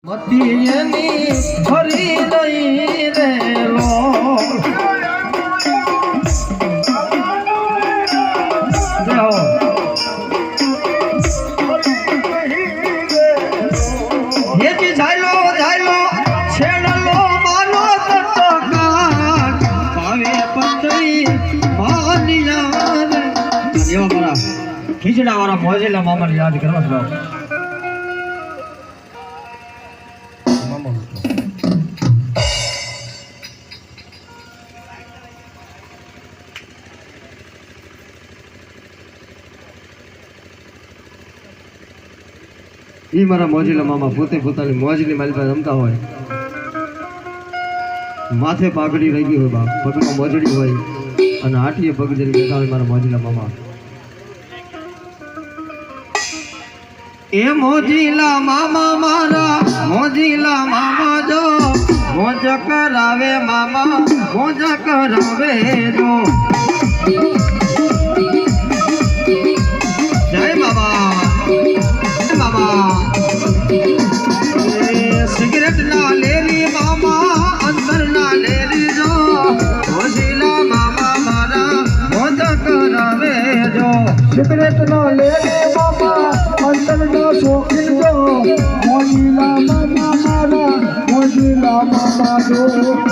મતીની ફરી નહીં રે લો હેજી જાયલો જાયલો છેડલો માનો તતો કાટ પાવે પતરી માનિયા રે એવા મારા ખીજડા વાળા મોજેલા મામાને યાદ કરવા છો ઈ મારા મોજીલા મામા પોતે પોતાની મોજની માલિકા રમતા હોય માથે પાઘડી રહી ગઈ હોય બાપ પગમાં મોજડી હોય અને હાટીએ પગ જરી બેઠા હોય મારા મોજીલા મામા એ મોજીલા મામા મારા મોજીલા મામા જો મોજ કરાવે મામા મોજ કરાવે જો જય મામા सिगरेट ना ले ली मामा अंदर ना ले ली जो मोजीला मामा मारा मोज करावे जो सिगरेट ना ले ली मामा अंदर ना शौकीन जो मोजीला मामा मारा मोजीला मामा जो